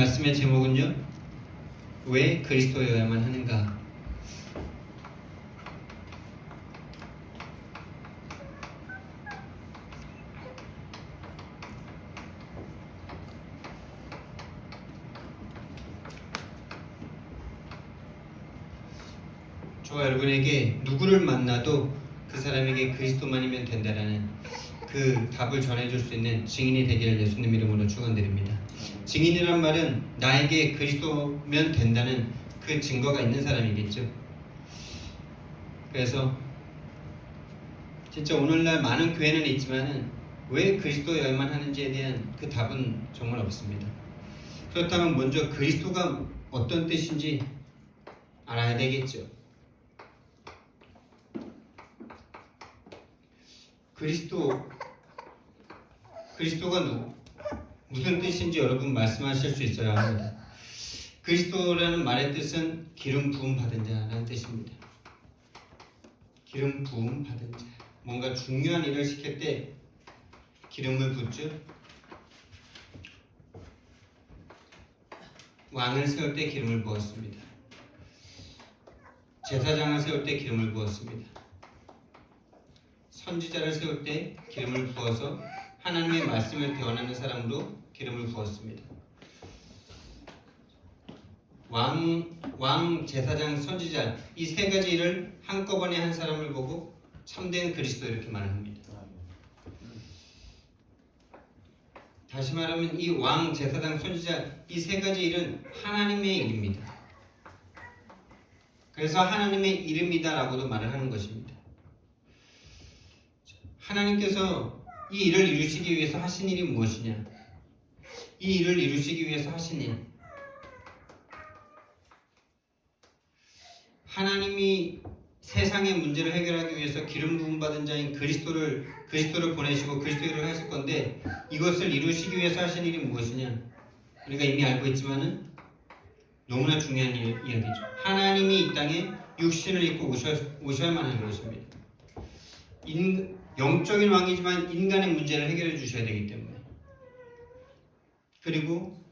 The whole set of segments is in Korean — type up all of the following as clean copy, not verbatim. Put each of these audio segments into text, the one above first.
말씀의 제목은요, 왜 그리스도여야만 하는가? 저와 여러분에게 누구를 만나도 그 사람에게 그리스도만이면 된다라는 그 답을 전해줄 수 있는 증인이 되기를 예수님 이름으로 축원드립니다. 증인이란 말은 나에게 그리스도면 된다는 그 증거가 있는 사람이겠죠. 그래서 진짜 오늘날 많은 교회는 있지만은 왜 그리스도여야만 하는지에 대한 그 답은 정말 없습니다. 그렇다면 먼저 그리스도가 어떤 뜻인지 알아야 되겠죠. 그리스도가 무슨 뜻인지 여러분 말씀하실 수 있어야 합니다. 그리스도라는 말의 뜻은 기름 부음 받은 자라는 뜻입니다. 기름 부음 받은 자. 뭔가 중요한 일을 시킬 때 기름을 붓죠. 왕을 세울 때 기름을 부었습니다. 제사장을 세울 때 기름을 부었습니다. 선지자를 세울 때 기름을 부어서 하나님의 말씀을 대언하는 사람으로 기름을 부었습니다. 왕, 제사장, 선지자 이 세 가지 일을 한꺼번에 한 사람을 보고 참된 그리스도 이렇게 말합니다. 다시 말하면 이 왕, 제사장, 선지자 이 세 가지 일은 하나님의 일입니다. 그래서 하나님의 이름이다라고도 말을 하는 것입니다. 하나님께서 이 일을 이루시기 위해서 하신 일이 무엇이냐? 이 일을 이루시기 위해서 하신 일. 하나님이 세상의 문제를 해결하기 위해서 기름 부음 받은 자인 그리스도를 보내시고 그리스도 일을 하실 건데 이것을 이루시기 위해서 하신 일이 무엇이냐? 우리가 이미 알고 있지만은 너무나 중요한 이야기죠. 하나님이 이 땅에 육신을 입고 오셔야만 하는 것입니다. 영적인 왕이지만 인간의 문제를 해결해 주셔야 되기 때문에. 그리고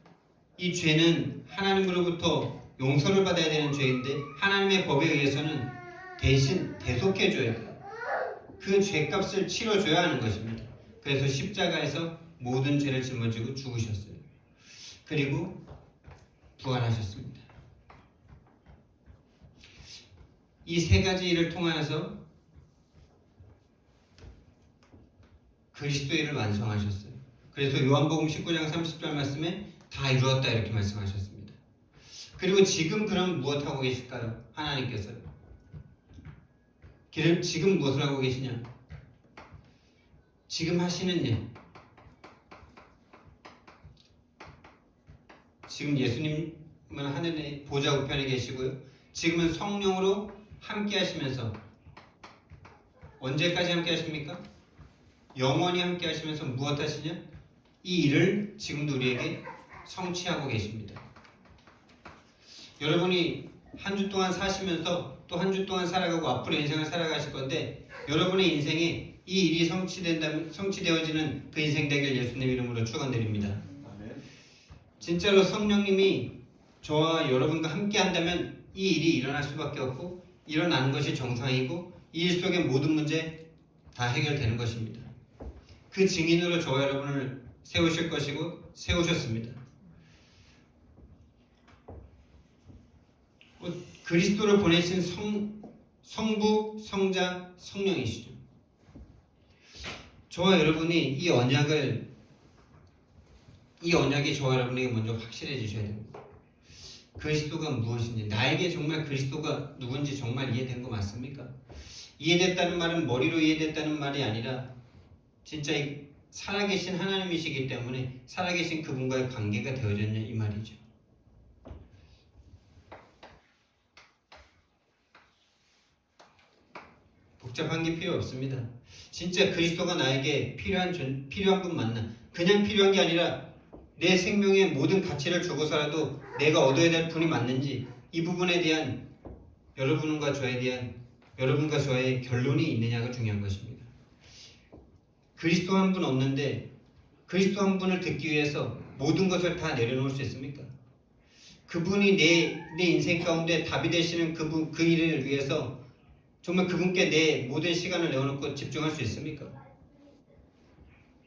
이 죄는 하나님으로부터 용서를 받아야 되는 죄인데 하나님의 법에 의해서는 대신 대속해 줘야 돼요. 그 죄값을 치러줘야 하는 것입니다. 그래서 십자가에서 모든 죄를 짊어지고 죽으셨어요. 그리고 부활하셨습니다. 이 세 가지 일을 통하여서 그리스도의 일을 완성하셨어요. 그래서 요한복음 19장 30절 말씀에 다 이루었다 이렇게 말씀하셨습니다. 그리고 지금 그럼 무엇 하고 계실까요? 하나님께서요. 지금 무엇을 하고 계시냐? 지금 하시는 일. 지금 예수님은 하늘의 보좌 우편에 계시고요. 지금은 성령으로 함께 하시면서 언제까지 함께 하십니까? 영원히 함께 하시면서 무엇 하시냐? 이 일을 지금도 우리에게 성취하고 계십니다. 여러분이 한 주 동안 사시면서 또 한 주 동안 살아가고 앞으로 인생을 살아가실 건데 여러분의 인생에 이 일이 성취되어지는 그 인생 되길 예수님 이름으로 축원드립니다. 진짜로 성령님이 저와 여러분과 함께 한다면 이 일이 일어날 수밖에 없고 일어나는 것이 정상이고 이 일 속의 모든 문제 다 해결되는 것입니다. 그 증인으로 저와 여러분을 세우실 것이고 세우셨습니다. 그리스도를 보내신 성부, 성자, 성령이시죠. 저와 여러분이 이 언약이 저와 여러분에게 먼저 확실해지셔야 됩니다. 그리스도가 무엇인지, 나에게 정말 그리스도가 누군지 정말 이해된 거 맞습니까? 이해됐다는 말은 머리로 이해됐다는 말이 아니라 진짜 살아계신 하나님이시기 때문에 살아계신 그분과의 관계가 되어졌냐 이 말이죠. 복잡한 게 필요 없습니다. 진짜 그리스도가 나에게 필요한 분 맞나? 그냥 필요한 게 아니라 내 생명의 모든 가치를 주고서라도 내가 얻어야 될 분이 맞는지 이 부분에 대한 여러분과 저의 결론이 있느냐가 중요한 것입니다. 그리스도 한 분 없는데 그리스도 한 분을 듣기 위해서 모든 것을 다 내려놓을 수 있습니까? 그분이 내 인생 가운데 답이 되시는 그분, 그 일을 위해서 정말 그분께 내 모든 시간을 내어놓고 집중할 수 있습니까?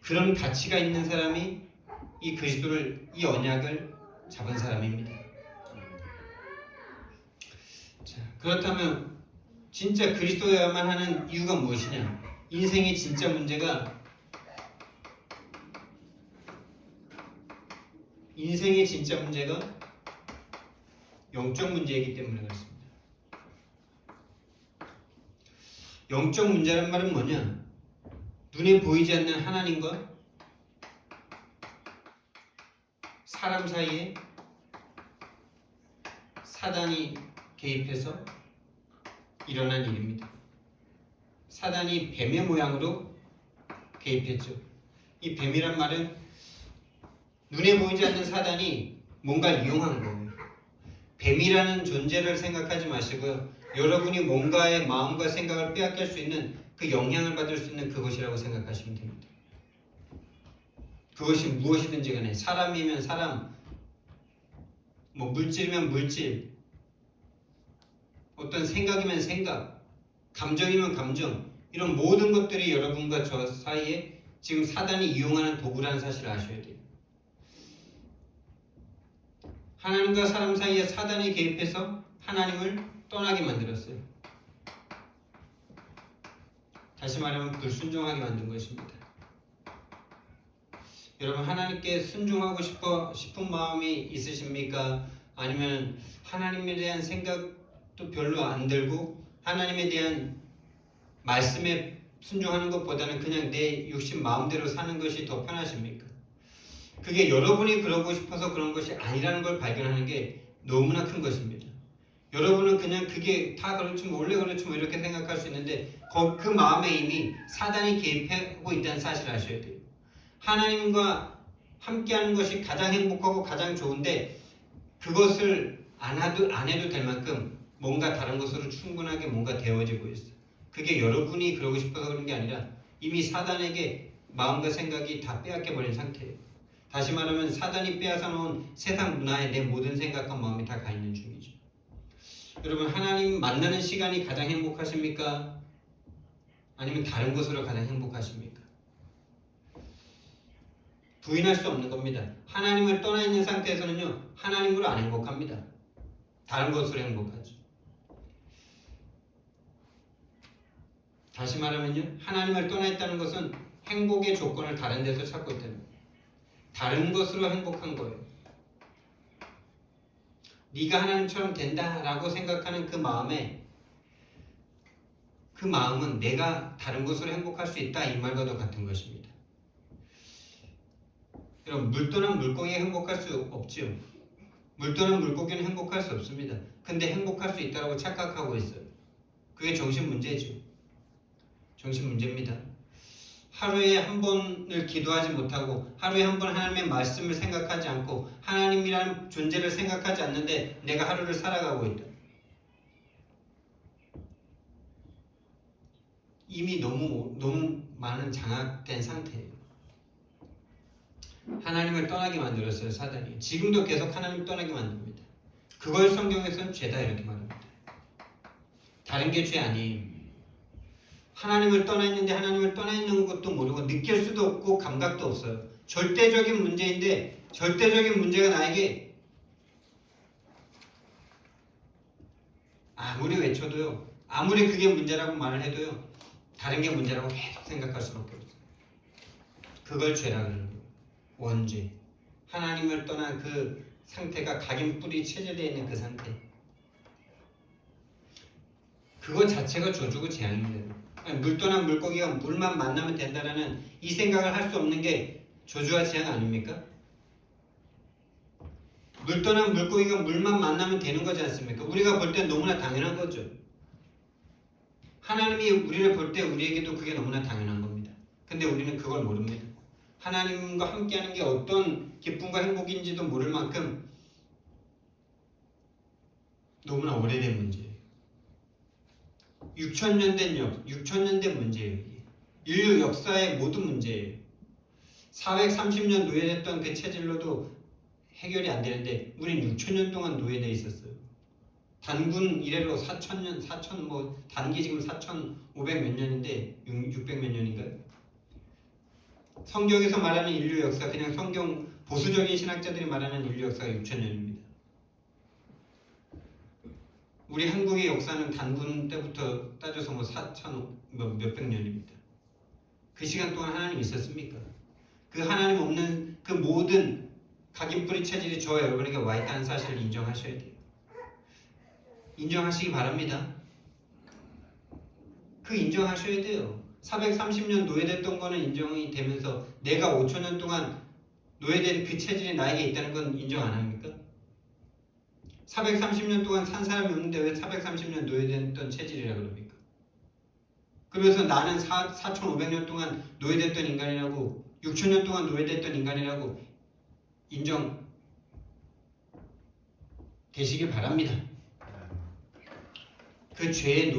그런 가치가 있는 사람이 이 그리스도를, 이 언약을 잡은 사람입니다. 자, 그렇다면 진짜 그리스도여야만 하는 이유가 무엇이냐? 인생의 진짜 문제가 영적 문제이기 때문에 그렇습니다. 영적 문제란 말은 뭐냐? 눈에 보이지 않는 하나님과 사람 사이에 사단이 개입해서 일어난 일입니다. 사단이 뱀의 모양으로 개입했죠. 이 뱀이란 말은 눈에 보이지 않는 사단이 뭔가를 이용한 거예요. 뱀이라는 존재를 생각하지 마시고요. 여러분이 뭔가의 마음과 생각을 빼앗길 수 있는 그 영향을 받을 수 있는 그것이라고 생각하시면 됩니다. 그것이 무엇이든지 간에 사람이면 사람, 뭐 물질이면 물질, 어떤 생각이면 생각, 감정이면 감정, 이런 모든 것들이 여러분과 저 사이에 지금 사단이 이용하는 도구라는 사실을 아셔야 돼요. 하나님과 사람 사이에 사단이 개입해서 하나님을 떠나게 만들었어요. 다시 말하면 불순종하게 만든 것입니다. 여러분, 하나님께 순종하고 싶은 마음이 있으십니까? 아니면 하나님에 대한 생각도 별로 안 들고 하나님에 대한 말씀에 순종하는 것보다는 그냥 내 욕심 마음대로 사는 것이 더 편하십니까? 그게 여러분이 그러고 싶어서 그런 것이 아니라는 걸 발견하는 게 너무나 큰 것입니다. 여러분은 그냥 그게 다 그렇지 뭐 원래 그렇지 뭐 이렇게 생각할 수 있는데 그 마음에 이미 사단이 개입하고 있다는 사실을 아셔야 돼요. 하나님과 함께하는 것이 가장 행복하고 가장 좋은데 그것을 안 해도 될 만큼 뭔가 다른 것으로 충분하게 뭔가 되어지고 있어요. 그게 여러분이 그러고 싶어서 그런 게 아니라 이미 사단에게 마음과 생각이 다 빼앗겨버린 상태예요. 다시 말하면 사단이 빼앗아 놓은 세상 문화에 내 모든 생각과 마음이 다 가 있는 중이죠. 여러분, 하나님 만나는 시간이 가장 행복하십니까? 아니면 다른 것으로 가장 행복하십니까? 부인할 수 없는 겁니다. 하나님을 떠나 있는 상태에서는요, 하나님으로 안 행복합니다. 다른 것으로 행복하죠. 다시 말하면요, 하나님을 떠나 있다는 것은 행복의 조건을 다른 데서 찾고 있다는 거예요. 다른 것으로 행복한 거예요. 네가 하나님처럼 된다라고 생각하는 그 마음은 내가 다른 것으로 행복할 수 있다 이 말과도 같은 것입니다. 여러분, 물 떠난 물고기가 행복할 수 없지요. 물 떠난 물고기는 행복할 수 없습니다. 근데 행복할 수 있다고 착각하고 있어요. 그게 정신 문제죠. 정신 문제입니다. 하루에 한 번을 기도하지 못하고 하루에 한 번 하나님의 말씀을 생각하지 않고 하나님이라는 존재를 생각하지 않는데 내가 하루를 살아가고 있다. 이미 너무 많은 장악된 상태예요. 하나님을 떠나게 만들었어요, 사단이. 지금도 계속 하나님을 떠나게 만듭니다. 그걸 성경에서는 죄다 이렇게 말합니다. 다른 게 죄 아니에요. 하나님을 떠나 있는데 하나님을 떠나 있는 것도 모르고 느낄 수도 없고 감각도 없어요. 절대적인 문제인데 절대적인 문제가 나에게 아무리 외쳐도요, 아무리 그게 문제라고 말을 해도요, 다른 게 문제라고 계속 생각할 수밖에 없어요. 그걸 죄라 그러는 거예요. 원죄. 하나님을 떠난 그 상태가 각인뿔이 체제되어 있는 그 상태. 그것 자체가 저주고 재앙입니다. 물 떠난 물고기가 물만 만나면 된다라는 이 생각을 할 수 없는 게 저주와 재앙 아닙니까? 물 떠난 물고기가 물만 만나면 되는 거지 않습니까? 우리가 볼 때 너무나 당연한 거죠. 하나님이 우리를 볼 때 우리에게도 그게 너무나 당연한 겁니다. 근데 우리는 그걸 모릅니다. 하나님과 함께하는 게 어떤 기쁨과 행복인지도 모를 만큼 너무나 오래된 문제예요. 6,000년 된 문제예요. 인류 역사의 모든 문제예요. 430년 노예됐던 그 체질로도 해결이 안 되는데 우린 6,000년 동안 노예돼 있었어요. 단군 이래로 4,000년, 4,000 뭐 단기 지금 4,500 몇 년인데 600 몇 년인가요? 성경에서 말하는 인류 역사, 그냥 성경 보수적인 신학자들이 말하는 인류 역사가 6,000년입니다. 우리 한국의 역사는 단군 때부터 따져서 뭐 4,000 몇백 년입니다. 그 시간 동안 하나님 있었습니까? 그 하나님 없는 그 모든 각인뿌리 체질이 저와 여러분에게 와 있다는 사실을 인정하셔야 돼요. 인정하시기 바랍니다. 그 인정하셔야 돼요. 430년 노예됐던 거는 인정이 되면서 내가 5,000년 동안 노예된 그 체질이 나에게 있다는 건 인정 안 합니까? 430년 동안 산 사람이 없는데 왜 430년 노예됐던 체질이라고 그럽니까? 그러면서 나는 4,500년 동안 노예됐던 인간이라고 6,000년 동안 노예됐던 인간이라고 인정 되시길 바랍니다. 그 죄에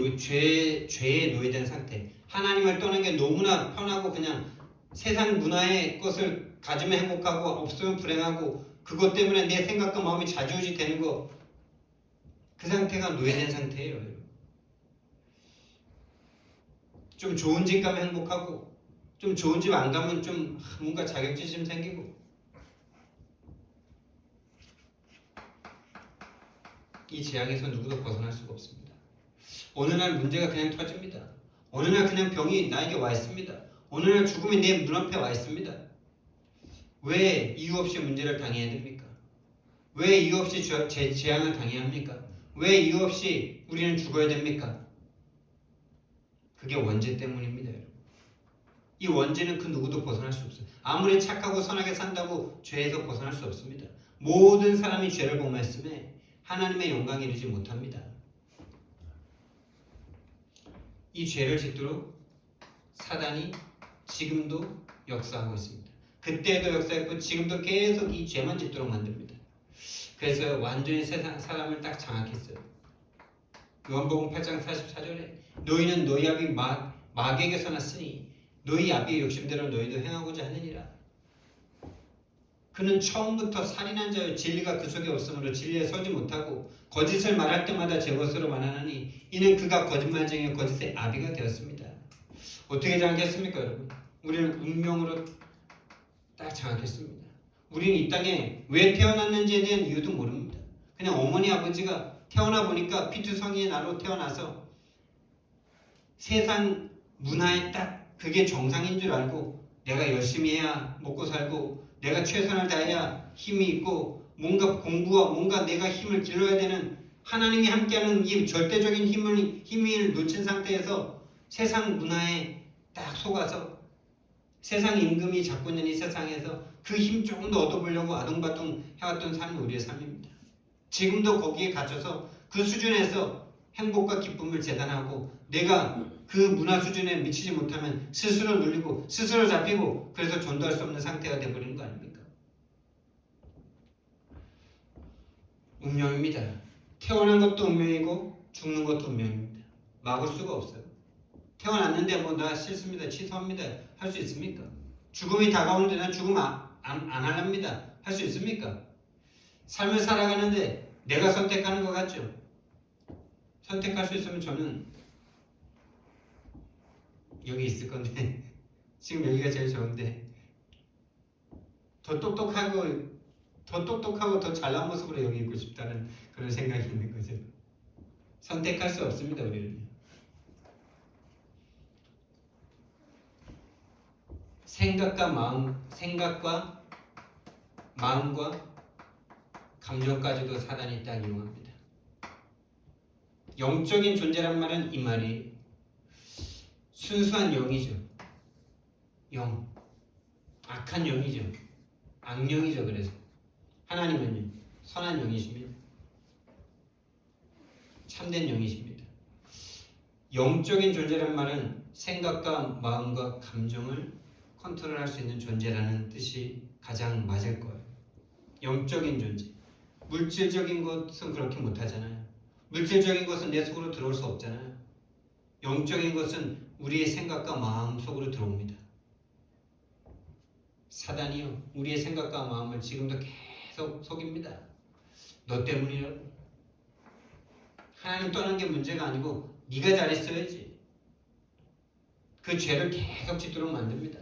노예된 상태, 하나님을 떠난 게 너무나 편하고 그냥 세상 문화의 것을 가지면 행복하고 없으면 불행하고 그것 때문에 내 생각과 마음이 좌지우지 되는 거, 그 상태가 노예된 상태예요. 좀 좋은 집 가면 행복하고 좀 좋은 집 안 가면 좀 뭔가 자격지심 생기고, 이 재앙에서 누구도 벗어날 수가 없습니다. 어느 날 문제가 그냥 터집니다. 어느 날 그냥 병이 나에게 와 있습니다. 어느 날 죽음이 내 눈앞에 와 있습니다. 왜 이유 없이 문제를 당해야 됩니까? 왜 이유 없이 재앙을 당해야 합니까? 왜 이유 없이 우리는 죽어야 됩니까? 그게 원죄 때문입니다, 여러분. 이 원죄는 그 누구도 벗어날 수 없어요. 아무리 착하고 선하게 산다고 죄에서 벗어날 수 없습니다. 모든 사람이 죄를 범했음에 하나님의 영광에 이르지 못합니다. 이 죄를 짓도록 사단이 지금도 역사하고 있습니다. 그때도 역사했고 지금도 계속 이 죄만 짓도록 만듭니다. 그래서 완전히 세상 사람을 딱 장악했어요. 요한복음 8장 44절에 너희는 너희 아비 마귀에게서 났으니 너희 아비의 욕심대로 너희도 행하고자 하느니라. 그는 처음부터 살인한 자요 진리가 그 속에 없으므로 진리에 서지 못하고 거짓을 말할 때마다 제 것으로 말하나니 이는 그가 거짓말쟁이요 거짓의 아비가 되었습니다. 어떻게 장악했습니까, 여러분? 우리는 운명으로 딱 장악했습니다. 우리는 이 땅에 왜 태어났는지에 대한 이유도 모릅니다. 그냥 어머니 아버지가 태어나 보니까 피투성이의 나로 태어나서 세상 문화에 딱 그게 정상인 줄 알고 내가 열심히 해야 먹고 살고 내가 최선을 다해야 힘이 있고 뭔가 공부와 뭔가 내가 힘을 길러야 되는, 하나님이 함께하는 이 절대적인 힘을 놓친 상태에서 세상 문화에 딱 속아서 세상 임금이 잡고 있는 이 세상에서 그 힘 조금 더 얻어보려고 아둥바둥 해왔던 삶이 우리의 삶입니다. 지금도 거기에 갇혀서 그 수준에서 행복과 기쁨을 재단하고 내가 그 문화 수준에 미치지 못하면 스스로 눌리고 스스로 잡히고 그래서 전도할 수 없는 상태가 되어버리는 거 아닙니까? 운명입니다. 태어난 것도 운명이고 죽는 것도 운명입니다. 막을 수가 없어요. 태어났는데 뭐 나 싫습니다, 취소합니다 할 수 있습니까? 죽음이 다가오는데 난 죽음 안 하랍니다 할 수 있습니까? 삶을 살아가는데 내가 선택하는 것 같죠? 선택할 수 있으면 저는 여기 있을 건데 지금 여기가 제일 좋은데 더 똑똑하고 더 잘난 모습으로 여기 있고 싶다는 그런 생각이 있는 거죠. 선택할 수 없습니다, 우리는. 생각과 마음과 감정까지도 사단이 딱 이용합니다. 영적인 존재란 말은 이 말이 순수한 영이죠. 영, 악한 영이죠. 악령이죠. 그래서 하나님은요 선한 영이십니다. 참된 영이십니다. 영적인 존재란 말은 생각과 마음과 감정을 컨트롤할 수 있는 존재라는 뜻이 가장 맞을 거예요. 영적인 존재. 물질적인 것은 그렇게 못하잖아요. 물질적인 것은 내 속으로 들어올 수 없잖아요. 영적인 것은 우리의 생각과 마음 속으로 들어옵니다. 사단이요 우리의 생각과 마음을 지금도 계속 속입니다. 너 때문이라고. 하나님 떠난 게 문제가 아니고 네가 잘했어야지. 그 죄를 계속 짓도록 만듭니다.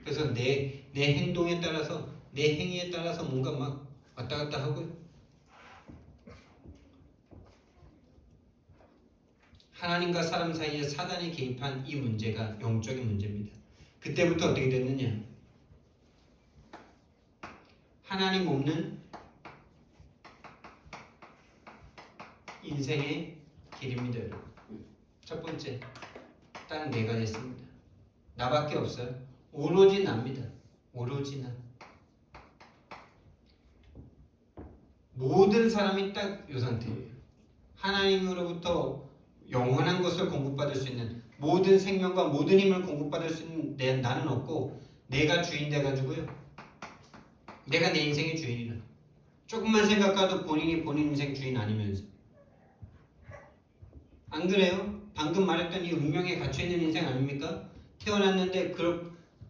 그래서 내 행동에 따라서 내 행위에 따라서 뭔가 막 왔다 갔다 하고요. 하나님과 사람 사이에 사단이 개입한 이 문제가 영적인 문제입니다. 그때부터 어떻게 됐느냐? 하나님 없는 인생의 길입니다. 여러분. 첫 번째, 딱 내가 됐습니다. 나밖에 없어요. 오로지 납니다. 오로지 나. 모든 사람이 딱 이 상태예요. 하나님으로부터 영원한 것을 공급받을 수 있는 모든 생명과 모든 힘을 공급받을 수 있는 나는 없고 내가 주인 돼가지고요. 내가 내 인생의 주인이라. 조금만 생각해도 본인이 본인 인생 주인 아니면서. 안 그래요? 방금 말했던 이 운명에 갇혀있는 인생 아닙니까? 태어났는데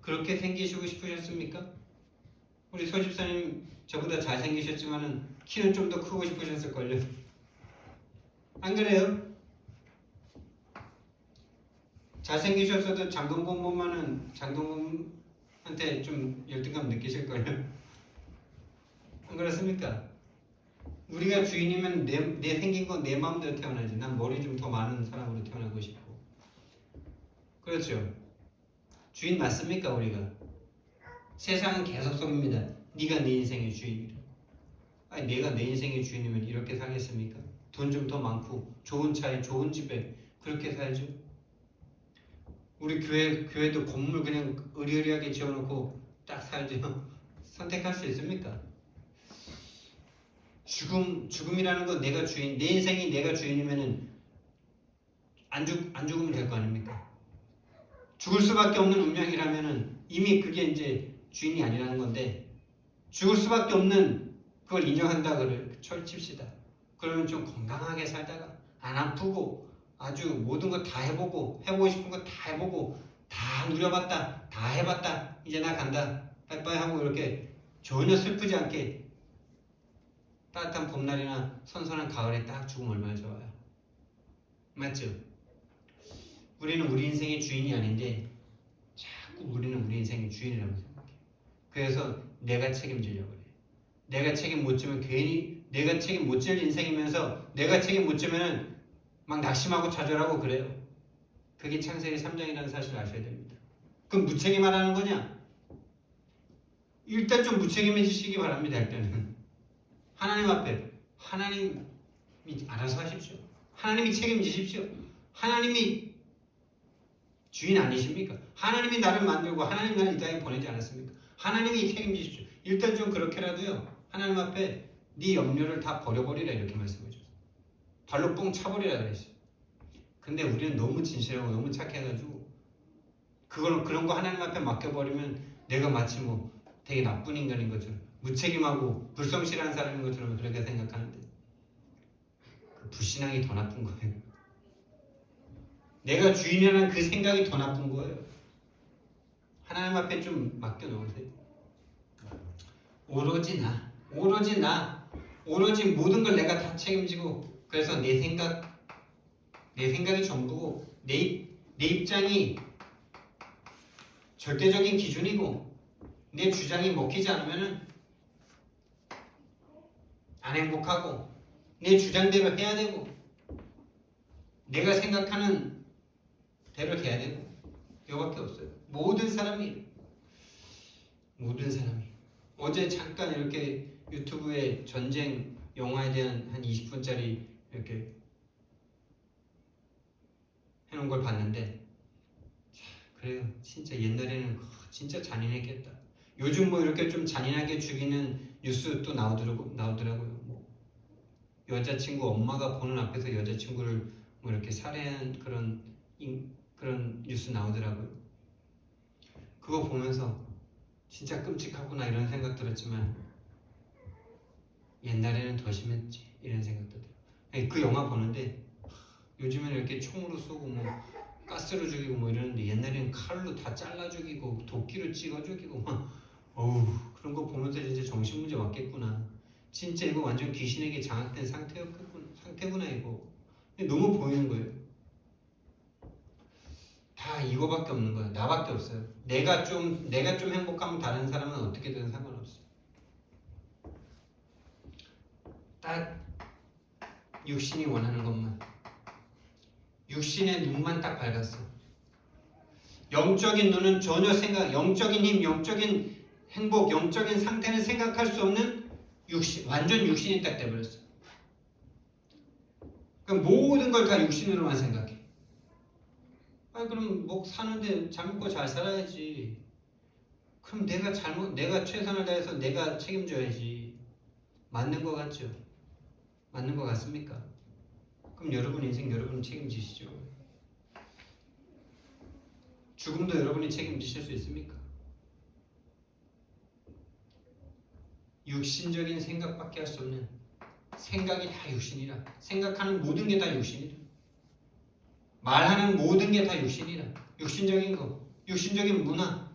그렇게 생기시고 싶으셨습니까? 우리 서집사님 저보다 잘생기셨지만은 키는 좀 더 크고 싶으셨을걸요? 안 그래요? 잘생기셨어도 장동건 보면은 장동건한테 좀 열등감 느끼실걸요? 안 그렇습니까? 우리가 주인이면 내 생긴 건 내 마음대로 태어나지. 난 머리 좀 더 많은 사람으로 태어나고 싶고. 그렇죠? 주인 맞습니까 우리가? 세상은 계속 속입니다. 네가 내 인생의 주인이라. 아니 내가 내 인생의 주인이면 이렇게 살겠습니까? 돈 좀 더 많고 좋은 차에 좋은 집에 그렇게 살죠? 우리 교회도 건물 그냥 으리으리하게 지어놓고 딱 살죠? 선택할 수 있습니까? 죽음이라는 건 내가 주인, 내 인생이 내가 주인이면은 안 죽으면 될 거 아닙니까? 죽을 수밖에 없는 운명이라면은 이미 그게 이제 주인이 아니라는 건데 죽을 수밖에 없는 그걸 인정한다 그래 칩시다. 그러면 좀 건강하게 살다가 안 아프고 아주 모든 거 다 해보고 싶은 거 다 해보고 다 누려봤다 다 해봤다 이제 나 간다 빠이빠이 하고 이렇게 전혀 슬프지 않게 따뜻한 봄날이나 선선한 가을에 딱 죽으면 얼마나 좋아요. 맞죠? 우리는 우리 인생의 주인이 아닌데 자꾸 우리는 우리 인생의 주인이라고 생각해요. 그래서 내가 책임지려고 그래요. 내가 책임 못 지면 괜히 내가 책임 못 질 인생이면서 내가 책임 못 지면은 막 낙심하고 좌절하고 그래요. 그게 창세기 3장이라는 사실을 아셔야 됩니다. 그럼 무책임하라는 거냐? 일단 좀 무책임해지시기 바랍니다. 일단은 하나님 앞에 하나님이 알아서 하십시오. 하나님이 책임지십시오. 하나님이 주인 아니십니까? 하나님이 나를 만들고 하나님 나를 이 땅에 보내지 않았습니까? 하나님이 책임지십시오. 일단 좀 그렇게라도요. 하나님 앞에 네 염려를 다 버려버리라 이렇게 말씀해 주세요. 발로 뻥 차버리라 그랬어요. 근데 우리는 너무 진실하고 너무 착해가지고 그런 거 하나님 앞에 맡겨버리면 내가 마치 뭐 되게 나쁜 인간인 것처럼 무책임하고 불성실한 사람인 것처럼 그렇게 생각하는데 그 불신앙이 더 나쁜 거예요. 내가 주인이라는 그 생각이 더 나쁜 거예요. 하나님 앞에 좀 맡겨놓으세요. 오로지 나, 오로지 모든 걸 내가 다 책임지고 그래서 내 생각이 전부고 내 입장이 절대적인 기준이고 내 주장이 먹히지 않으면은 안 행복하고 내 주장대로 해야 되고 내가 생각하는 대로 돼야 되고 이거밖에 없어요. 모든 사람이 어제 잠깐 이렇게 유튜브에 전쟁 영화에 대한 한 20분짜리 이렇게 해놓은 걸 봤는데 그래요. 진짜 옛날에는 진짜 잔인했겠다. 요즘 뭐 이렇게 좀 잔인하게 죽이는 뉴스 또 나오더라고요. 뭐 여자친구 엄마가 보는 앞에서 여자친구를 뭐 이렇게 살해한 그런 뉴스 나오더라고요. 그거 보면서 진짜 끔찍하구나 이런 생각 들었지만 옛날에는 더 심했지 이런 생각도 들어요. 그 영화 보는데 요즘에는 이렇게 총으로 쏘고 뭐 가스로 죽이고 뭐 이러는데 옛날에는 칼로 다 잘라 죽이고 도끼로 찍어 죽이고 막 어우, 그런 거 보면서 진짜 정신문제 왔겠구나. 진짜 이거 완전 귀신에게 장악된 상태구나 이거. 너무 보이는 거예요. 다 이거밖에 없는 거야. 나밖에 없어요. 내가 좀 행복하면 다른 사람은 어떻게든 상관없어. 딱 육신이 원하는 것만. 육신의 눈만 딱 밝았어. 영적인 눈은 전혀 영적인 힘, 영적인 행복, 영적인 상태는 생각할 수 없는 완전 육신이 딱 돼버렸어. 그럼 모든 걸 다 육신으로만 생각해. 아니 그럼 뭐 사는데 잘 먹고 잘 살아야지. 그럼 내가 최선을 다해서 내가 책임져야지. 맞는 거 같죠? 맞는 거 같습니까? 그럼 여러분 인생 여러분 책임지시죠. 죽음도 여러분이 책임지실 수 있습니까? 육신적인 생각밖에 할 수 없는, 생각이 다 육신이라. 생각하는 모든 게 다 육신이라. 말하는 모든 게 다 육신이라. 육신적인 거, 육신적인 문화.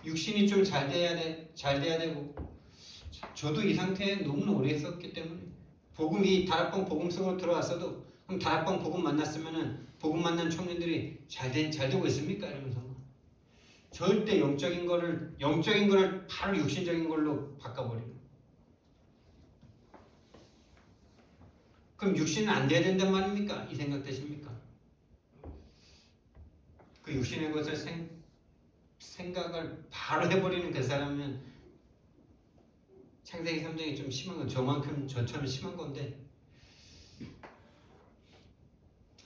육신이 좀 잘 돼야 되고. 저도 이 상태에 너무 오래 있었기 때문에 이 다락방 복음 속으로 들어왔어도, 그럼 다락방 복음 만났으면은 복음 만난 청년들이 잘 되고 있습니까? 이러면서 절대 영적인 거를 바로 육신적인 걸로 바꿔버리고. 그럼 육신은 안 돼야 된단 말입니까? 이 생각 되십니까? 그 육신의 것을 생각을 바로 해버리는 그 사람은 창세기 3장이 좀 심한 건 저처럼 심한 건데,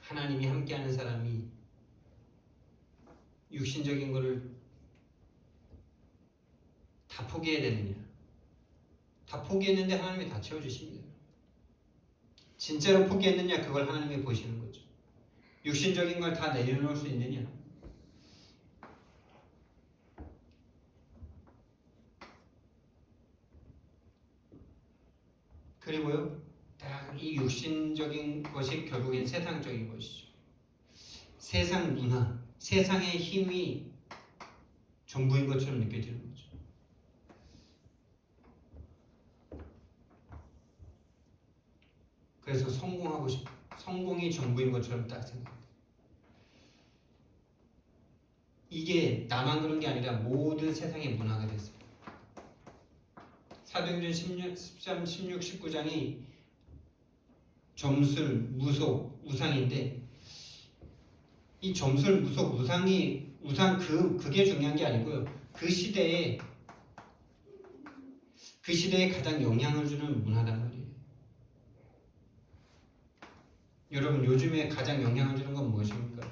하나님이 함께하는 사람이 육신적인 거를 다 포기해야 되느냐? 다 포기했는데 하나님이 다 채워주십니다. 진짜로 포기했느냐? 그걸 하나님이 보시는 거죠. 육신적인 걸 다 내려놓을 수 있느냐? 그리고요, 딱 이 육신적인 것이 결국엔 세상적인 것이죠. 세상 문화, 세상의 힘이 전부인 것처럼 느껴지는 거죠. 그래서 성공하고 싶어. 성공이 전부인 것처럼 딱 생각해요. 이게 나만 그런 게 아니라 모든 세상의 문화가 됐어요. 사도행전 13, 16, 19장이 점술, 무속, 우상인데, 이 점술, 무속, 우상 그게 중요한 게 아니고요. 그 시대에 가장 영향을 주는 문화단 말이에요. 여러분, 요즘에 가장 영향을 주는 건 무엇입니까?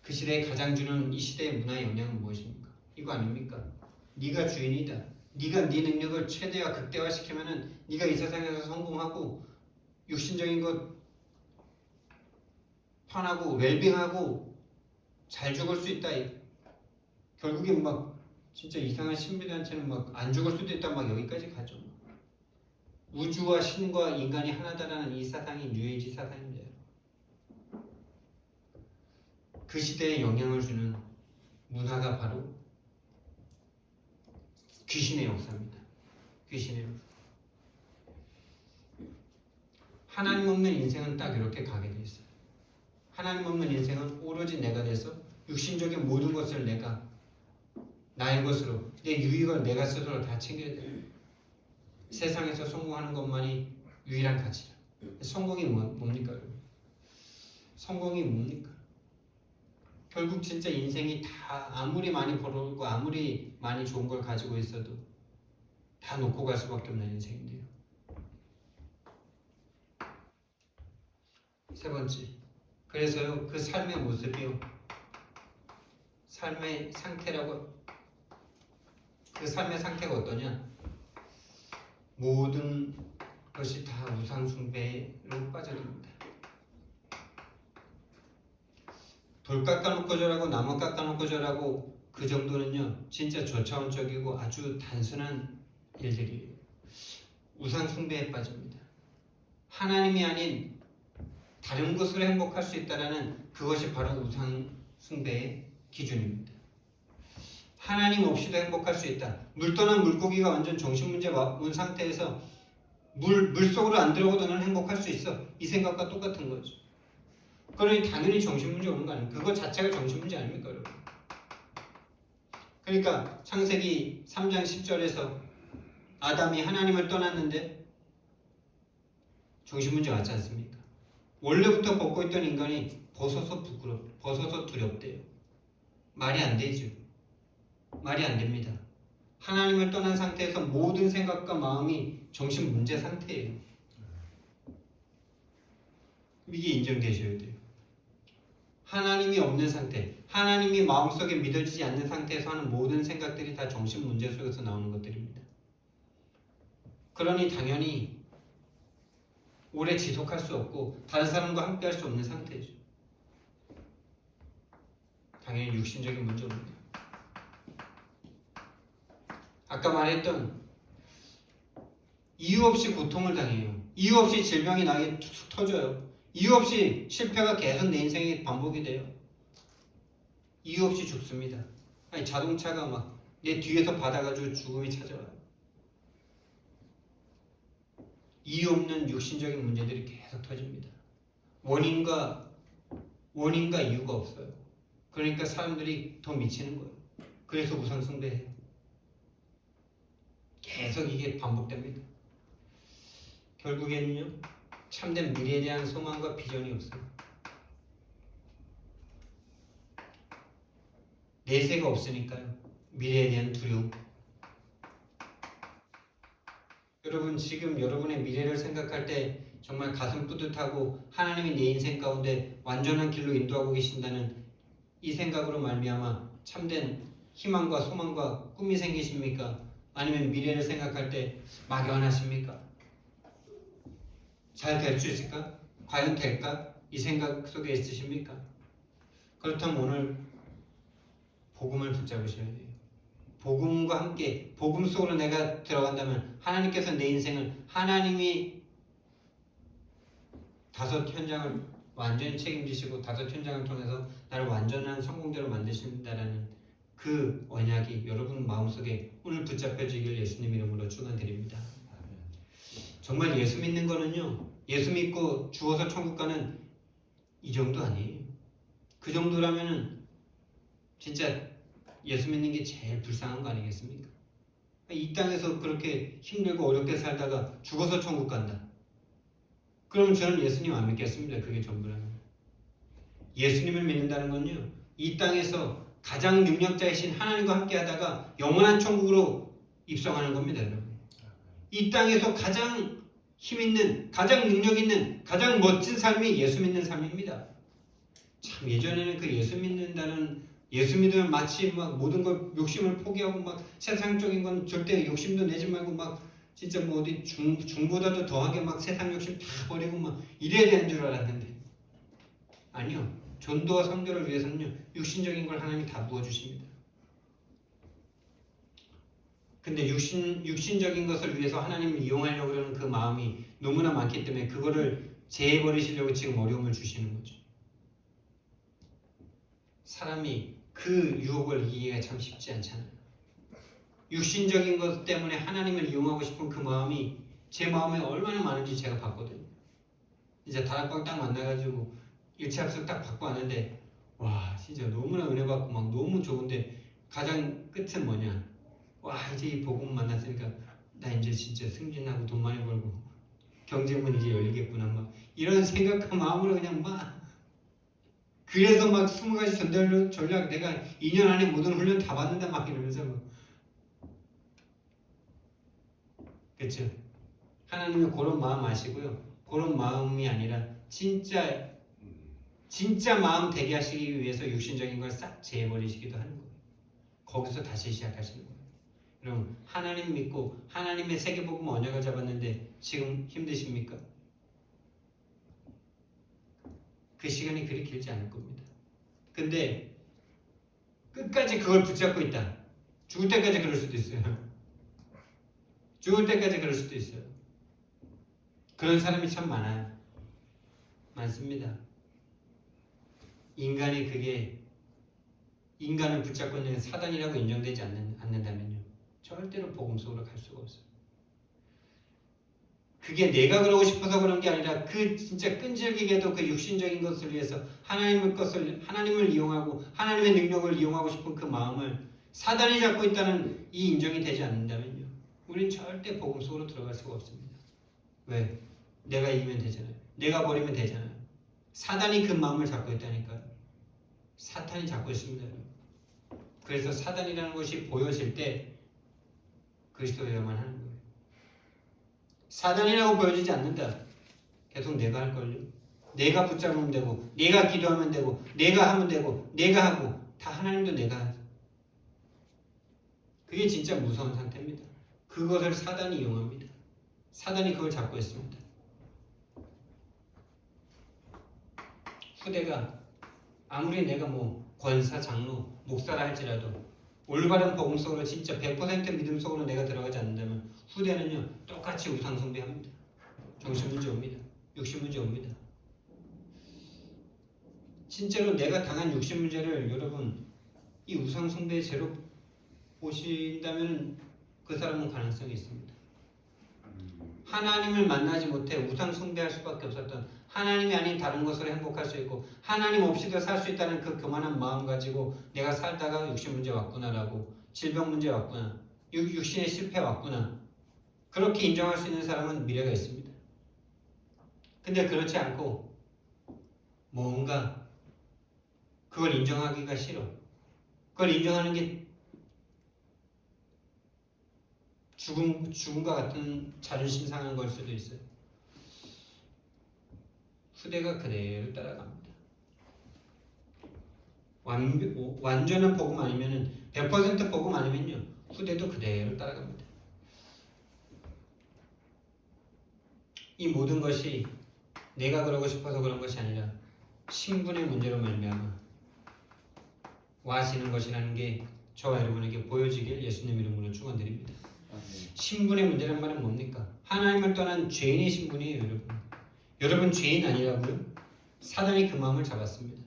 그 시대에 가장 주는 이 시대의 문화의 영향은 무엇입니까? 이거 아닙니까? 네가 주인이다. 네가 네 능력을 최대화 극대화시키면은 네가 이 세상에서 성공하고 육신적인 것 편하고 웰빙하고 잘 죽을 수 있다. 결국엔 막 진짜 이상한 신비단체는 막 안 죽을 수도 있다. 막 여기까지 가죠. 우주와 신과 인간이 하나다라는 이 사상이 뉴에이지 사상입니다. 그 시대에 영향을 주는 문화가 바로 귀신의 역사입니다. 귀신의 역사. 하나님 없는 인생은 딱 이렇게 가게 돼 있어요. 하나님 없는 인생은 오로지 내가 돼서 육신적인 모든 것을 내가 나의 것으로, 내 유익을 내가 스스로 다 챙겨야 돼요. 세상에서 성공하는 것만이 유일한 가치라. 성공이 뭡니까? 성공이 뭡니까? 결국 진짜 인생이 다 아무리 많이 벌어오고 아무리 많이 좋은 걸 가지고 있어도 다 놓고 갈 수밖에 없는 인생인데요. 세 번째, 그래서요, 그 삶의 모습이요, 삶의 상태라고, 그 삶의 상태가 어떠냐? 모든 것이 다 우상 숭배로 빠져듭니다. 돌 깎아놓고 저라고 나무 깎아놓고 저라고, 그 정도는요 진짜 저차원적이고 아주 단순한 일들이에요. 우상 숭배에 빠집니다. 하나님이 아닌 다른 것으로 행복할 수 있다라는 그것이 바로 우상 숭배의 기준입니다. 하나님 없이도 행복할 수 있다. 물 떠난 물고기가 완전 정신문제 온 상태에서 물속으로 안 들어가도 는 행복할 수 있어. 이 생각과 똑같은 거죠. 그러니 당연히 정신문제 오는 거 아닙니까? 그거 자체가 정신문제 아닙니까, 여러분? 그러니까 창세기 3장 10절에서 아담이 하나님을 떠났는데 정신문제 왔지 않습니까? 원래부터 벗고 있던 인간이 벗어서 벗어서 두렵대요. 말이 안 되죠. 말이 안 됩니다. 하나님을 떠난 상태에서 모든 생각과 마음이 정신문제 상태예요. 이게 인정되셔야 돼요. 하나님이 없는 상태, 하나님이 마음속에 믿어지지 않는 상태에서 하는 모든 생각들이 다 정신문제 속에서 나오는 것들입니다. 그러니 당연히 오래 지속할 수 없고 다른 사람과 함께 할 수 없는 상태죠. 당연히 육신적인 문제입니다. 아까 말했던 이유 없이 고통을 당해요. 이유 없이 질병이 나게 툭툭 터져요. 이유 없이 실패가 계속 내 인생에 반복이 돼요. 이유 없이 죽습니다. 아니, 자동차가 막 내 뒤에서 받아가지고 죽음이 찾아와요. 이유 없는 육신적인 문제들이 계속 터집니다. 원인과 이유가 없어요. 그러니까 사람들이 더 미치는 거예요. 그래서 우상숭배해요. 계속 이게 반복됩니다. 결국에는요, 참된 미래에 대한 소망과 비전이 없어요. 내세가 없으니까요. 미래에 대한 두려움. 여러분, 지금 여러분의 미래를 생각할 때 정말 가슴 뿌듯하고 하나님이 내 인생 가운데 완전한 길로 인도하고 계신다는 이 생각으로 말미암아 참된 희망과 소망과 꿈이 생기십니까? 아니면 미래를 생각할 때 막연하십니까? 잘 될 수 있을까? 과연 될까? 이 생각 속에 있으십니까? 그렇다면 오늘 복음을 붙잡으셔야 돼요. 복음과 함께 복음 속으로 내가 들어간다면 하나님께서 내 인생을 하나님이 5현장을 완전히 책임지시고 5현장을 통해서 나를 완전한 성공자로 만드신다라는 그 언약이 여러분 마음속에 오늘 붙잡혀지길 예수님 이름으로 축원드립니다. 정말 예수 믿는 거는요, 예수 믿고 죽어서 천국 가는 이 정도 아니에요. 그 정도라면은 진짜 예수 믿는 게 제일 불쌍한 거 아니겠습니까? 이 땅에서 그렇게 힘들고 어렵게 살다가 죽어서 천국 간다. 그러면 저는 예수님 안 믿겠습니다. 그게 전부라면. 예수님을 믿는다는 건요, 이 땅에서 가장 능력자이신 하나님과 함께 하다가 영원한 천국으로 입성하는 겁니다, 여러분. 이 땅에서 가장 힘 있는, 가장 능력 있는, 가장 멋진 삶이 예수 믿는 삶입니다. 참 예전에는 그 예수 믿으면 마치 막 모든 걸 욕심을 포기하고 막 세상적인 건 절대 욕심도 내지 말고 막 진짜 뭐 어디 중보다도 더하게 막 세상 욕심 다 버리고 막 이래야 되는 줄 알았는데 아니요. 전도와 선교를 위해서는요, 육신적인 걸 하나님이 다 부어주십니다. 근데 육신적인 것을 위해서 하나님을 이용하려고 하는 그 마음이 너무나 많기 때문에 그거를 제해버리시려고 지금 어려움을 주시는 거죠. 사람이 그 유혹을 이기기가 참 쉽지 않잖아요. 육신적인 것 때문에 하나님을 이용하고 싶은 그 마음이 제 마음에 얼마나 많은지 제가 봤거든요. 이제 다락방 딱 만나가지고 일체합숙 딱 받고 왔는데 와 진짜 너무나 은혜 받고 막 너무 좋은데 가장 끝은 뭐냐, 와 이제 이 복음 만났으니까 나 이제 진짜 승진하고 돈 많이 벌고 경제문 이제 열리겠구나 막 이런 생각과 마음으로 그냥 막 그래서 막 20가지 전략 내가 2년 안에 모든 훈련 다 받는다 막 이러면서 막 그렇죠. 하나님이 그런 마음 아시고요, 그런 마음이 아니라 진짜 마음 되게 하시기 위해서 육신적인 걸 싹 제해버리시기도 하는 거예요. 거기서 다시 시작하시는 거예요. 그럼 하나님 믿고 하나님의 세계복음 언약을 잡았는데 지금 힘드십니까? 그 시간이 그리 길지 않을 겁니다. 근데 끝까지 그걸 붙잡고 있다. 죽을 때까지 그럴 수도 있어요. 죽을 때까지 그럴 수도 있어요. 그런 사람이 참 많아요. 많습니다. 인간이 그게 인간을 붙잡고 있는 사단이라고 인정되지 않는다면요, 절대로 복음 속으로 갈 수가 없어요. 그게 내가 그러고 싶어서 그런 게 아니라 그 진짜 끈질기게도 그 육신적인 것을 위해서 하나님을 이용하고 하나님의 능력을 이용하고 싶은 그 마음을 사단이 잡고 있다는 이 인정이 되지 않는다면요, 우린 절대 복음 속으로 들어갈 수가 없습니다. 왜? 내가 이기면 되잖아요. 내가 버리면 되잖아요. 사단이 그 마음을 잡고 있다니까요. 사탄이 잡고 있습니다. 그래서 사단이라는 것이 보여질 때 그리스도여야만 하는 거예요. 사단이라고 보여지지 않는다. 계속 내가 할걸요. 내가 붙잡으면 되고, 내가 기도하면 되고, 내가 하면 되고, 내가 하고, 다 하나님도 내가 하죠. 그게 진짜 무서운 상태입니다. 그것을 사단이 이용합니다. 사단이 그걸 잡고 있습니다. 후대가 아무리 내가 권사, 장로, 목사라 할지라도 올바른 복음 속으로 진짜 100% 믿음 속으로 내가 들어가지 않는다면 후대는요, 똑같이 우상 숭배합니다. 정신 문제 옵니다. 육신 문제 옵니다. 진짜로 내가 당한 육신 문제를 여러분 이 우상 숭배의 죄로 보신다면 그 사람은 가능성이 있습니다. 하나님을 만나지 못해 우상 숭배할 수밖에 없었던, 하나님이 아닌 다른 것으로 행복할 수 있고 하나님 없이도 살 수 있다는 그 교만한 마음 가지고 내가 살다가 육신 문제 왔구나라고, 질병 문제 왔구나, 육신의 실패 왔구나, 그렇게 인정할 수 있는 사람은 미래가 있습니다. 근데 그렇지 않고 뭔가 그걸 인정하기가 싫어. 그걸 인정하는 게 죽음과 같은 자존심 상한 걸 수도 있어요. 후대가 그대로 따라갑니다. 완전한 복음 아니면은 100% 복음 아니면요, 후대도 그대로 따라갑니다. 이 모든 것이 내가 그러고 싶어서 그런 것이 아니라 신분의 문제로 말미암아 와시는 것이라는 게 저와 여러분에게 보여지길 예수님 이름으로 축원드립니다. 신분의 문제란 말은 뭡니까? 하나님을 떠난 죄인의 신분이에요, 여러분. 여러분 죄인 아니라고요? 사단이 그 마음을 잡았습니다.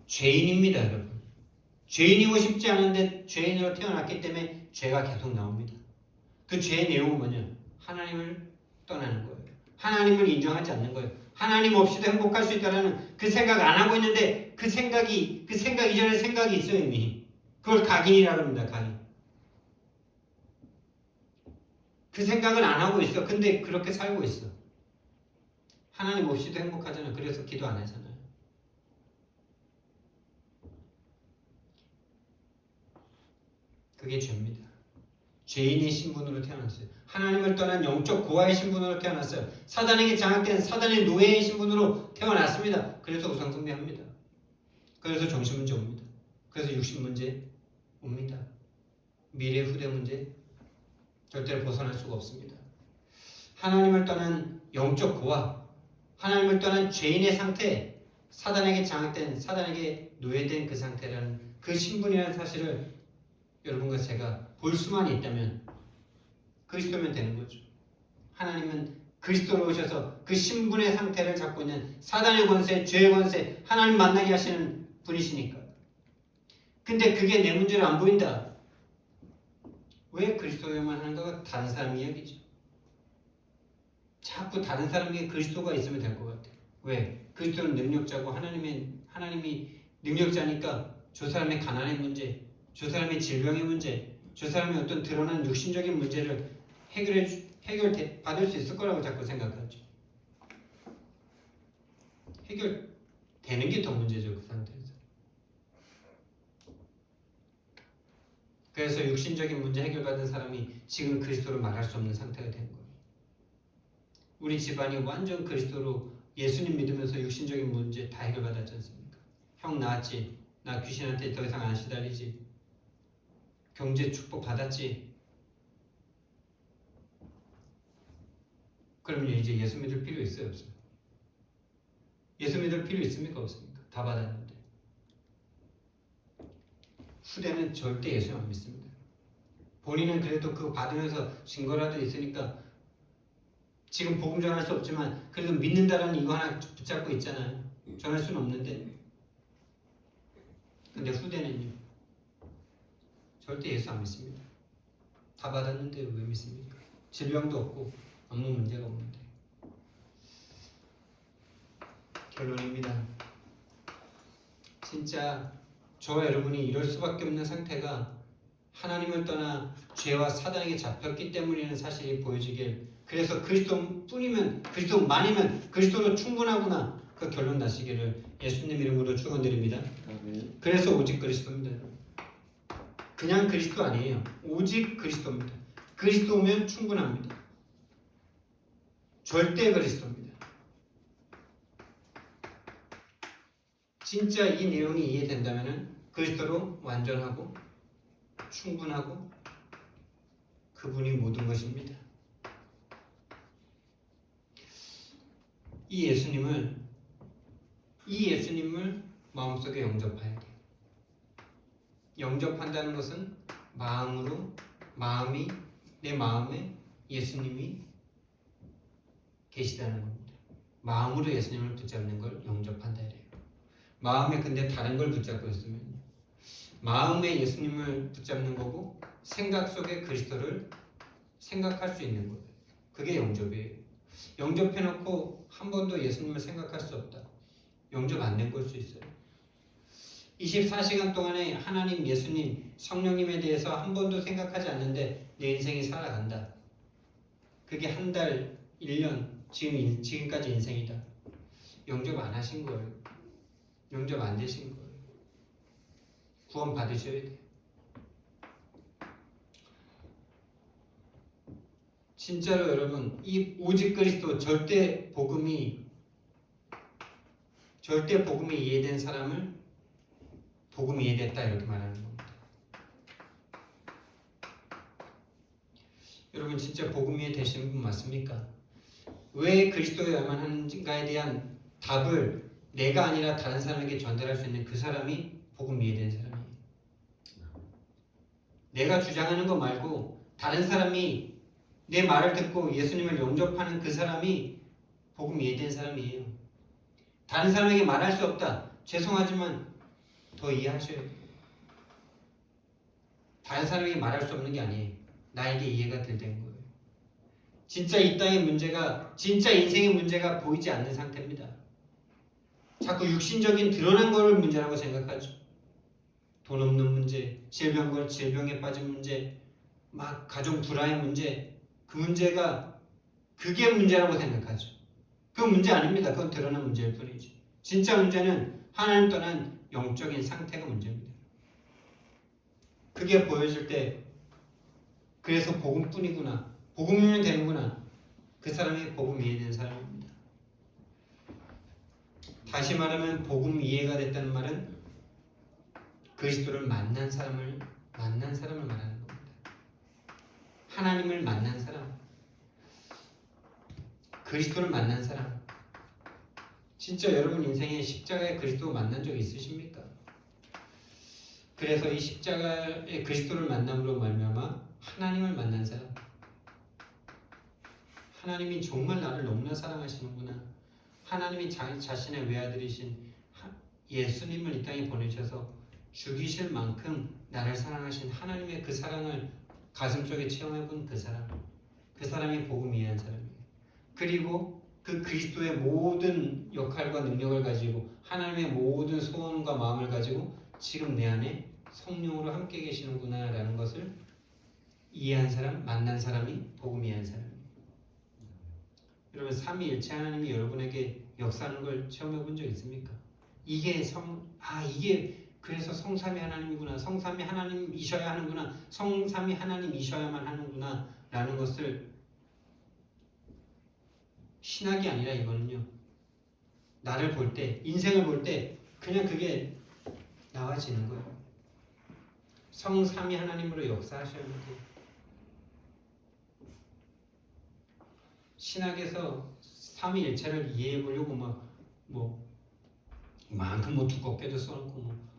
죄인입니다, 여러분. 죄인이고 싶지 않은데 죄인으로 태어났기 때문에 죄가 계속 나옵니다. 그 죄의 내용은 뭐냐? 하나님을 떠나는 거예요. 하나님을 인정하지 않는 거예요. 하나님 없이도 행복할 수 있다는 그 생각 안 하고 있는데 그 생각 이전에 생각이 있어요, 이미. 그걸 각인이라고 합니다, 각인. 그 생각을 안 하고 있어. 근데 그렇게 살고 있어. 하나님 없이도 행복하잖아요. 그래서 기도 안 하잖아요. 그게 죄입니다. 죄인의 신분으로 태어났어요. 하나님을 떠난 영적 고아의 신분으로 태어났어요. 사단에게 장악된 사단의 노예의 신분으로 태어났습니다. 그래서 우상숭배합니다. 그래서 정신 문제 옵니다. 그래서 육신 문제 옵니다. 미래 후대 문제 절대로 벗어날 수가 없습니다. 하나님을 떠난 영적 고아, 하나님을 떠난 죄인의 상태, 사단에게 장악된, 사단에게 노예된 그 상태라는 그 신분이라는 사실을 여러분과 제가 볼 수만 있다면 그리스도면 되는 거죠. 하나님은 그리스도로 오셔서 그 신분의 상태를 잡고 있는 사단의 권세, 죄의 권세, 하나님 만나게 하시는 분이시니까. 근데 그게 내 문제로 안 보인다. 왜 그리스도에만 하는가가 다른 사람 이야기죠. 자꾸 다른 사람에게 그리스도가 있으면 될 것 같아요. 왜? 그리스도는 능력자고 하나님이 능력자니까 저 사람의 가난의 문제, 저 사람의 질병의 문제, 저 사람의 어떤 드러난 육신적인 문제를 받을 수 있을 거라고 자꾸 생각하죠. 해결되는 게 더 문제죠, 그 상태에서. 그래서 육신적인 문제 해결받은 사람이 지금 그리스도를 말할 수 없는 상태가 된 거예요. 우리 집안이 완전 그리스도로 예수님 믿으면서 육신적인 문제 다 해결받았지 않습니까? 형 나았지? 나 귀신한테 더 이상 안 시달리지? 경제 축복 받았지? 그러면 이제 예수 믿을 필요 있어요, 없어요? 예수 믿을 필요 있습니까, 없습니까? 다 받았는데. 후대는 절대 예수 안 믿습니다. 본인은 그래도 그거 받으면서 증거라도 있으니까 지금 복음 전할 수 없지만 그래도 믿는다라는 이거 하나 붙잡고 있잖아요. 전할 수는 없는데 근데 후대는요. 절대 예수 안 믿습니다. 다 받았는데 왜 믿습니까? 질병도 없고 아무 문제가 없는데. 결론입니다. 진짜 저와 여러분이 이럴 수밖에 없는 상태가 하나님을 떠나 죄와 사단에게 잡혔기 때문이라는 사실이 보여지길, 그래서 그리스도뿐이면, 그리스도만이면 그리스도로 충분하구나, 그 결론 나시기를 예수님 이름으로 축원드립니다. 그래서 오직 그리스도입니다. 그냥 그리스도 아니에요. 오직 그리스도입니다. 그리스도면 충분합니다. 절대 그리스도입니다. 진짜 이 내용이 이해된다면 그리스도로 완전하고 충분하고 그분이 모든 것입니다. 이 예수님을 마음속에 영접해야 돼요. 영접한다는 것은 내 마음에 예수님이 계시다는 겁니다. 마음으로 예수님을 붙잡는 걸 영접한다 이래요. 마음에 근데 다른 걸 붙잡고 있으면, 마음에 예수님을 붙잡는 거고 생각 속에 그리스도를 생각할 수 있는 거예요. 그게 영접이에요. 영접해놓고 한 번도 예수님을 생각할 수 없다. 영접 안 된 걸 수 있어요. 24시간 동안에 하나님, 예수님, 성령님에 대해서 한 번도 생각하지 않는데 내 인생이 살아간다. 그게 한 달, 1년, 지금까지 인생이다. 영접 안 하신 거예요. 영접 안 되신 거예요. 구원 받으셔야 돼요. 진짜로 여러분, 이 오직 그리스도 절대 복음이 이해된 사람을 복음이 이해됐다 이렇게 말하는 겁니다. 여러분 진짜 복음이 이해되시는 분 맞습니까? 왜 그리스도여야만 하는가에 대한 답을 내가 아니라 다른 사람에게 전달할 수 있는 그 사람이 복음 이해된 사람이에요. 내가 주장하는 거 말고 다른 사람이 내 말을 듣고 예수님을 영접하는 그 사람이 복음 이해된 사람이에요. 다른 사람에게 말할 수 없다. 죄송하지만 더 이해하셔야 돼요. 다른 사람에게 말할 수 없는 게 아니에요. 나에게 이해가 될 된 거예요. 진짜 이 땅의 문제가, 진짜 인생의 문제가 보이지 않는 상태입니다. 자꾸 육신적인 드러난 거를 문제라고 생각하죠. 돈 없는 문제, 질병에 빠진 문제, 막 가정 불화의 문제, 그 문제가 그게 문제라고 생각하죠. 그 문제 아닙니다. 그건 드러난 문제일 뿐이죠. 진짜 문제는 하나님 떠난 영적인 상태가 문제입니다. 그게 보여질 때 그래서 복음뿐이구나, 복음이면 되는구나, 그 사람이 복음 이해된 사람입니다. 다시 말하면 복음 이해가 됐다는 말은 그리스도를 만난 사람을 말하는 겁니다. 하나님을 만난 사람, 그리스도를 만난 사람. 진짜 여러분 인생에 십자가의 그리스도 만난 적 있으십니까? 그래서 이 십자가의 그리스도를 만남으로 말미암아 하나님을 만난 사람, 하나님이 정말 나를 너무나 사랑하시는구나, 하나님이 자신의 외아들이신 예수님을 이 땅에 보내셔서 죽이실 만큼 나를 사랑하신 하나님의 그 사랑을 가슴속에 체험해본 그 사람이 복음 이해한 사람이에요. 그리고 그 그리스도의 모든 역할과 능력을 가지고 하나님의 모든 소원과 마음을 가지고 지금 내 안에 성령으로 함께 계시는구나 라는 것을 이해한 사람, 만난 사람이 복음 이해한 사람이에요. 여러분 삼위일체 하나님이 여러분에게 역사하는 걸 체험해 본 적 있습니까? 이게 그래서 성삼위 하나님이구나, 성삼위 하나님이셔야 하는구나, 성삼위 하나님이셔야만 하는구나 라는 것을, 신학이 아니라 이거는요, 나를 볼 때, 인생을 볼 때 그냥 그게 나와지는 거예요. 성삼위 하나님으로 역사하셔야 돼요. 신학에서 삼위일체를 이해해 보려고 이만큼 두껍게도 써놓고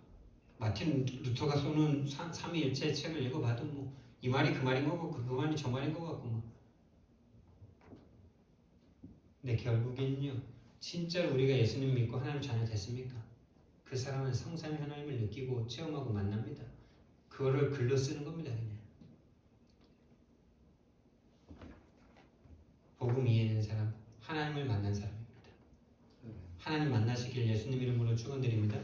마틴 루터가 써놓은 삼위일체 책을 읽어봐도 이 말이 그 말인 것 같고 그 말이 저 말인 것 같고 근데 결국에는요, 진짜로 우리가 예수님 믿고 하나님 자녀 됐습니까? 그 사람은 성삼위 하나님을 느끼고 체험하고 만납니다. 그거를 글로 쓰는 겁니다. 그냥 복음 이해하는 사람, 하나님을 만난 사람입니다. 하나님 만나시길 예수님 이름으로 축원드립니다.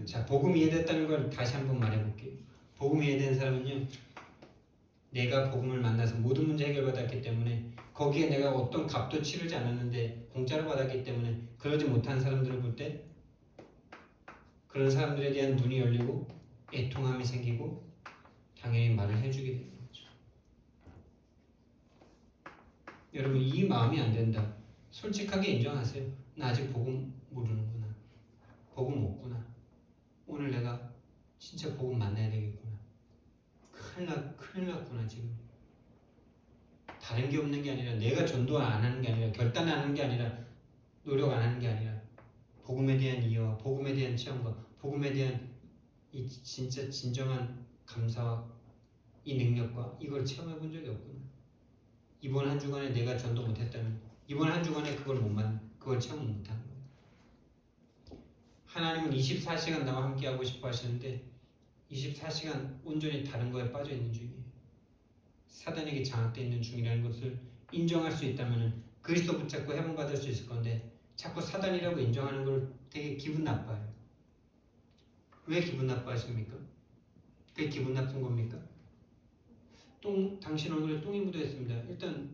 자, 복음 이해됐다는 걸 다시 한번 말해볼게요. 복음 이해된 사람은요, 내가 복음을 만나서 모든 문제 해결받았기 때문에 거기에 내가 어떤 값도 치르지 않았는데 공짜로 받았기 때문에 그러지 못한 사람들을 볼 때 그런 사람들에 대한 눈이 열리고 애통함이 생기고 당연히 말을 해주게 되는 거죠. 여러분, 이 마음이 안 된다. 솔직하게 인정하세요. 나 아직 복음 모르는구나. 복음 없구나. 오늘 내가 진짜 복음 만나야 되겠구나. 큰일 났구나 지금. 다른 게 없는 게 아니라 내가 전도 안 하는 게 아니라 결단 안 하는 게 아니라 노력 안 하는 게 아니라 복음에 대한 이해와 복음에 대한 체험과 복음에 대한 이 진짜 진정한 감사와 이 능력과 이걸 체험해 본 적이 없구나. 이번 한 주간에 내가 전도 못했다면 이번 한 주간에 그걸 체험 못한 거예요. 하나님은 24시간 나와 함께하고 싶어 하시는데 24시간 온전히 다른 거에 빠져 있는 중이에요. 사단에게 장악되어 있는 중이라는 것을 인정할 수 있다면 그리스도 붙잡고 해방 받을 수 있을 건데 자꾸 사단이라고 인정하는 걸 되게 기분 나빠요. 왜 기분 나빠하십니까? 그게 기분 나쁜 겁니까? 당신 얼굴에 똥이 묻어 있습니다. 일단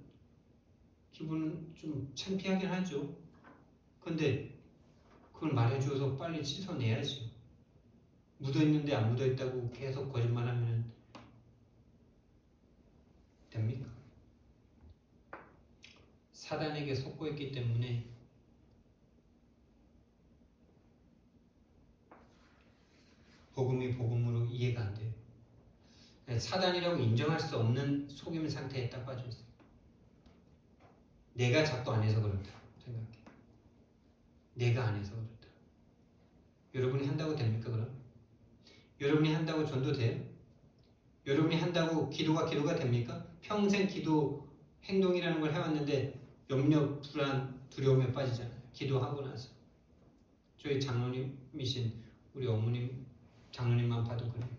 기분은 좀 창피하긴 하죠. 근데 그걸 말해줘서 빨리 씻어내야죠. 묻어있는데 안 묻어있다고 계속 거짓말하면 됩니까? 사단에게 속고 있기 때문에 복음이 복음으로 이해가 안 돼요. 사단이라고 인정할 수 없는 속임 상태에 딱 빠져 있어요. 내가 자꾸 안 해서 그렇다 생각해. 내가 안 해서 그렇다. 여러분이 한다고 됩니까 그럼? 여러분이 한다고 전도 돼요? 여러분이 한다고 기도가 됩니까? 평생 기도 행동이라는 걸 해왔는데 염려, 불안, 두려움에 빠지잖아요. 기도하고 나서. 저희 장로님이신 우리 어머님 장로님만 봐도 그래요.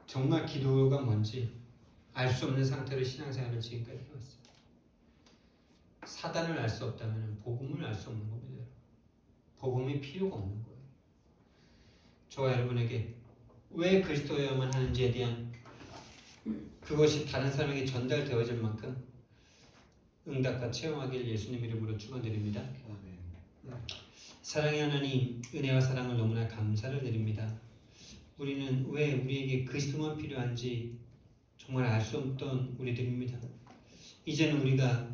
정말 기도가 뭔지 알 수 없는 상태로 신앙생활을 지금까지 해왔어요. 사단을 알 수 없다면 복음을 알 수 없는 겁니다. 복음이 필요가 없는 거예요. 저와 여러분에게 왜 그리스도여야만 하는지에 대한 그것이 다른 사람에게 전달되어질 만큼 응답과 체험하길 예수님 이름으로 축원드립니다. 사랑의 하나님, 은혜와 사랑을 너무나 감사를 드립니다. 우리는 왜 우리에게 그리스도만 필요한지 정말 알 수 없던 우리들입니다. 이제는 우리가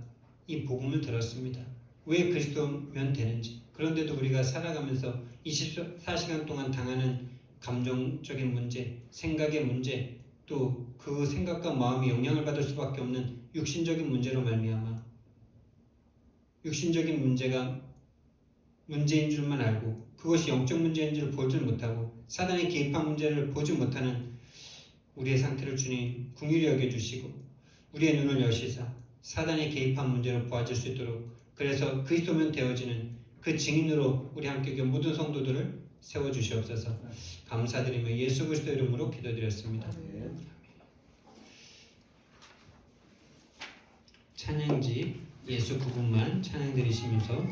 이 복음을 들었습니다. 왜 그리스도면 되는지. 그런데도 우리가 살아가면서 24시간 동안 당하는 감정적인 문제, 생각의 문제, 또 그 생각과 마음이 영향을 받을 수밖에 없는 육신적인 문제로 말미암아 육신적인 문제가 문제인 줄만 알고 그것이 영적 문제인 줄 보질 못하고 사단이 개입한 문제를 보지 못하는 우리의 상태를 주님 긍휼히 여겨주시고 우리의 눈을 여시사 사단이 개입한 문제를 보아줄 수 있도록 그래서 그리스도면 되어지는 그 증인으로 우리 함께 모든 성도들을 세워주시옵소서. 감사드리며 예수 그리스도 이름으로 기도드렸습니다. 찬양지 예수 9분만 찬양 드리시면서